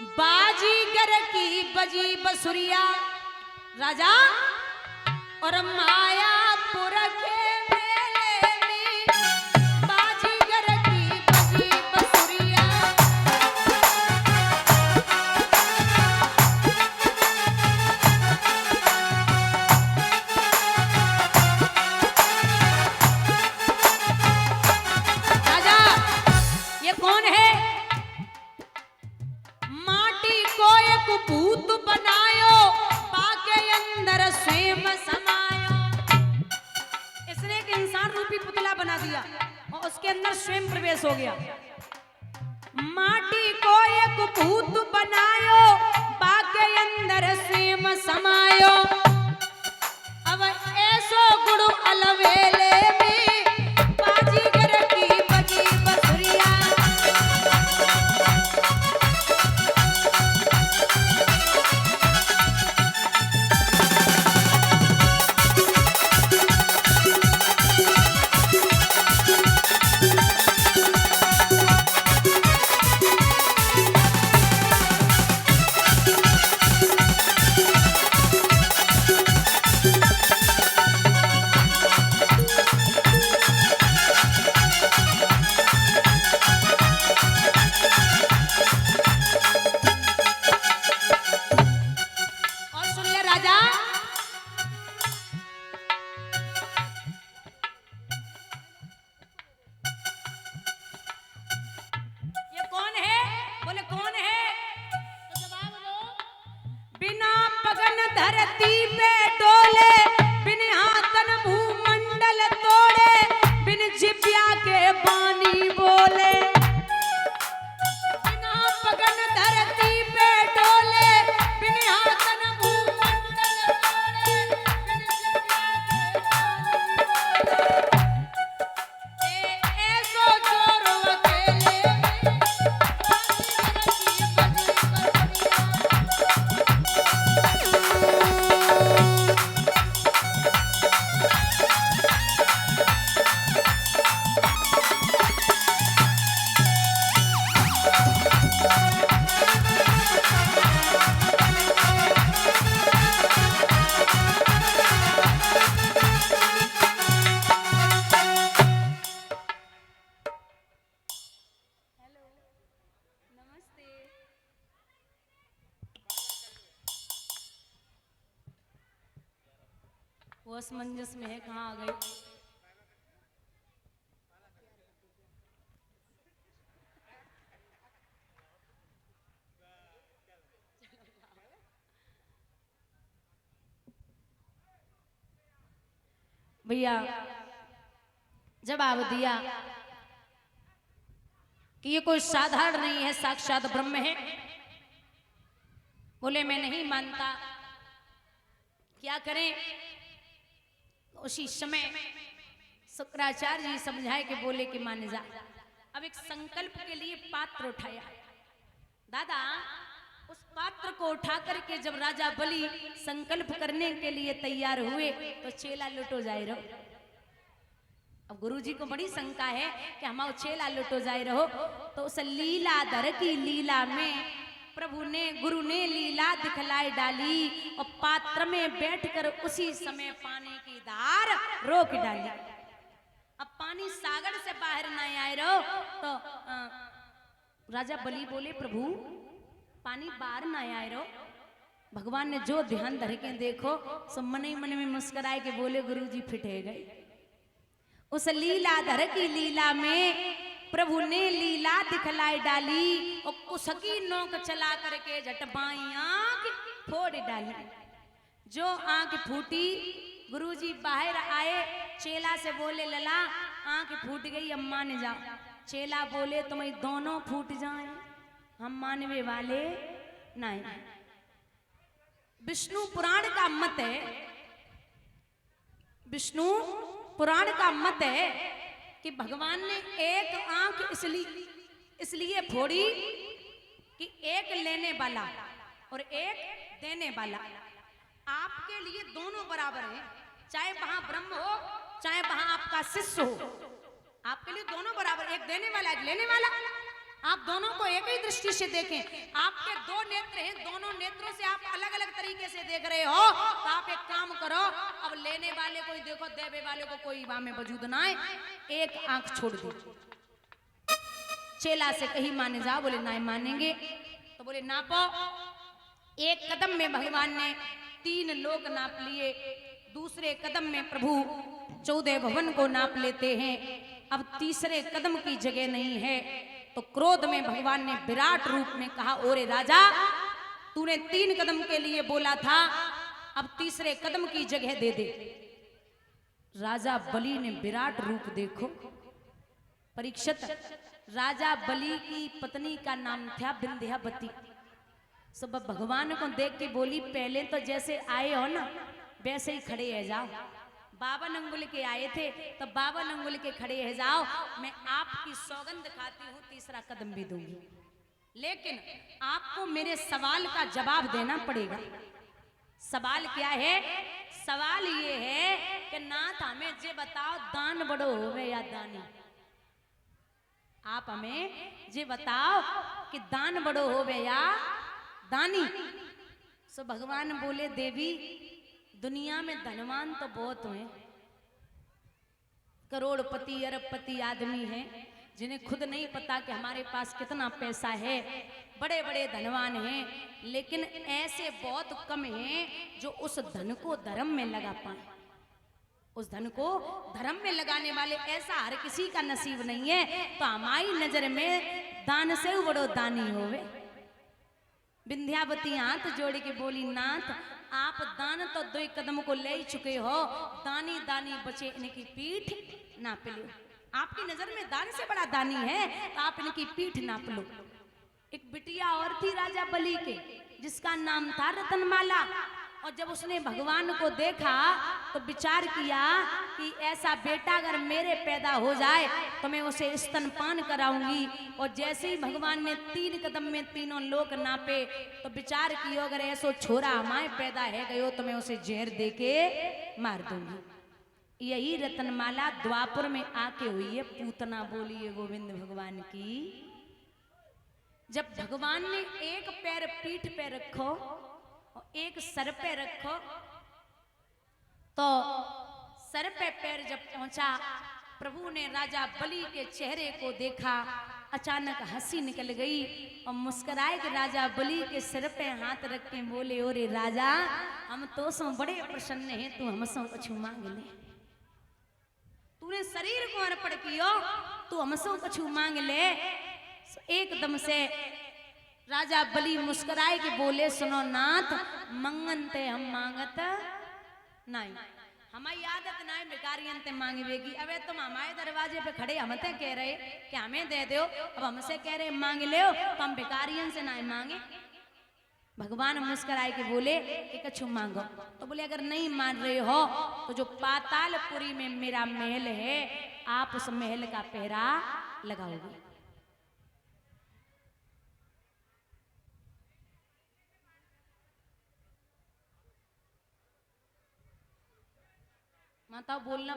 बाजीगर की बजी बसुरिया राजा और मायापुर के मेले में बाजीगर की बजी बसुरिया। राजा ये कौन है? माटी को एक भूत बनायो पाके अंदर स्वयं समायो। इसने एक इंसान रूपी पुतला बना दिया और उसके अंदर स्वयं प्रवेश हो गया। माटी को एक भूत बनायो पाके अंदर स्वयं समायो। अब ऐसो गुरु अलवेले में बाजीगर की बजी बसुरिया। और सुन ले राजा, ये कौन है? बोले कौन है? तो जवाब दो। बिना पगन धरती पे डोले, बिन हाथन भूमंडल तोड़े, बिन जिब्या के पानी बोले। बिना पगन धरती पे डोले, बिन हाथन भूमंडल तोड़े, बिन जिब्या के पानी बोले। ऐसो जोर अकेले में बाजीगर की बजी बसुरिया। नमस्ते। वो असमंजस में है, कहाँ आ गई? भैया जवाब दिया कि ये कोई साधारण नहीं है, साक्षात ब्रह्म है। बोले मैं नहीं मानता, क्या करें? उसी समय शुक्राचार्य जी समझाए कि बोले कि मान जा। अब एक संकल्प के लिए पात्र उठाया। दादा उस पात्र को उठा करके जब राजा बलि संकल्प करने के लिए तैयार हुए तो चेला लुटो जाए रहो। अब गुरुजी को बड़ी शंका है कि हम चेला लुटो जाए रहो। तो उस लीलाधर की लीला में प्रभु ने, गुरु ने लीला दिखलाई डाली और पात्र में बैठकर उसी समय पानी की धार रोक डाली। अब पानी सागर से बाहर नहीं आए रहो तो राजा बलि बोले प्रभु पानी बाहर ना आए रहो। भगवान ने जो ध्यान धर के देखो सब मन ही मन में मुस्कुराए के बोले गुरुजी फिटे गए। उस लीलाधर की लीला में प्रभु ने लीला दिखलाई डाली और उसकी नोक चला करके झट बाई आंख फोड़ डाली। जो आंख फूटी गुरुजी बाहर आए, चेला से बोले लला आंख फूट गई, अब मान जाओ। चेला बोले तुम्हें दोनों फूट जाए, हम मानवे वाले नहीं। विष्णु पुराण का मत है, विष्णु पुराण का मत है कि भगवान ने एक आंख इसलिए फोड़ी कि एक लेने वाला और एक देने वाला। आपके लिए दोनों बराबर हैं, चाहे वहां ब्रह्म हो चाहे वहां आपका शिष्य हो, आपके लिए दोनों बराबर, एक देने वाला एक लेने वाला। आप दोनों को एक ही दृष्टि से देखें। आपके दो नेत्रों से आप अलग अलग तरीके से देख रहे हो, तो आप एक काम करो, अब लेने वाले को ही देखो, देवे वाले को कोई वहां में वजूद ना है, एक आंख छोड़ दो। चेला से कही माने जाओ, बोले ना मानेंगे। तो बोले नापो। एक कदम में भगवान ने 3 लोक नाप लिए, दूसरे कदम में प्रभु 14 भवन को नाप लेते हैं। अब तीसरे कदम की जगह नहीं है, तो क्रोध में भगवान ने विराट रूप में कहा, ओरे राजा, तूने 3 कदम के लिए बोला था, अब तीसरे कदम की जगह दे दे। राजा बलि ने विराट रूप देखो। परीक्षित, राजा बलि की पत्नी का नाम था विंध्यावती। सब भगवान को देख के बोली, पहले तो जैसे आए हो ना वैसे ही खड़े है जाओ। 52 अंगुल के आए थे, तो 52 अंगुल के खड़े है जाओ। मैं आपकी सौगंध खाती हूँ, तीसरा कदम भी दूंगी, लेकिन आपको मेरे सवाल का जवाब देना पड़ेगा। सवाल क्या है? सवाल ये है कि नाथ हमें जे बताओ, दान बड़ो होवे या दानी? आप हमें जे बताओ कि दान बड़ो होवे या दानी? सो भगवान बोले, देवी दुनिया में धनवान तो बहुत हैं, करोड़पति अरबपति आदमी हैं, जिन्हें खुद नहीं पता कि हमारे पास कितना पैसा है, बड़े बड़े धनवान हैं, लेकिन ऐसे बहुत कम हैं जो उस धन को धर्म में लगा पाए। उस धन को धर्म में लगाने वाले ऐसा हर किसी का नसीब नहीं है। तो हमारी नजर में दान से बड़ो दानी होवे। विंध्यावती हाथ जोड़ के बोली, नाथ आप दान तो 2 कदम को ले चुके हो, दानी दानी बचे इनकी पीठ नाप लो। आपकी नजर में दान से बड़ा दानी है, तो आप इनकी पीठ नाप लो। एक बिटिया और थी राजा बलि के, जिसका नाम था रतनमाला। और जब उसने भगवान को देखा तो विचार किया कि ऐसा बेटा अगर मेरे पैदा हो जाए तो मैं उसे स्तनपान कराऊंगी। और जैसे ही भगवान ने 3 कदम में तीनों लोक नापे, तो विचार किया अगर ऐसो छोरा हमारे पैदा है गयो तो मैं उसे जहर दे के मार दूंगी। यही रतनमाला द्वापर में आके हुई है। पूतना बोली है गोविंद भगवान की। जब भगवान ने एक पैर पीठ पे रखो और एक सर पे रखो, तो सर पे पैर जब पहुंचा, प्रभु ने राजा बलि के चेहरे को देखा, अचानक हंसी निकल गई और मुस्कुराए कि राजा बलि के सिर पे हाथ रख के बोले, ओरे राजा, हम तो सो बड़े प्रसन्न हैं, तू हमसों कुछ मांग ले। तूने शरीर को अर्पण कियो, तू हमसों कुछ मांग ले। एकदम से राजा बलि मुस्कुराए के बोले, सुनो नाथ, मंगनते हम मांगत नहीं, हमारी आदत ना है भिखारियन ते मांगवेगी। अबे तुम हमारे दरवाजे पे खड़े हमते कह रहे कि हमें दे दो, अब हमसे कह रहे मांग ले, तो हम भिखारियन से ना मांगे। भगवान मुस्कुराए के बोले कि कछु मांगो। तो बोले अगर नहीं मान रहे हो तो जो पातालपुरी में मेरा महल है, आप उस महल का पहरा लगाओगे। माता बोलना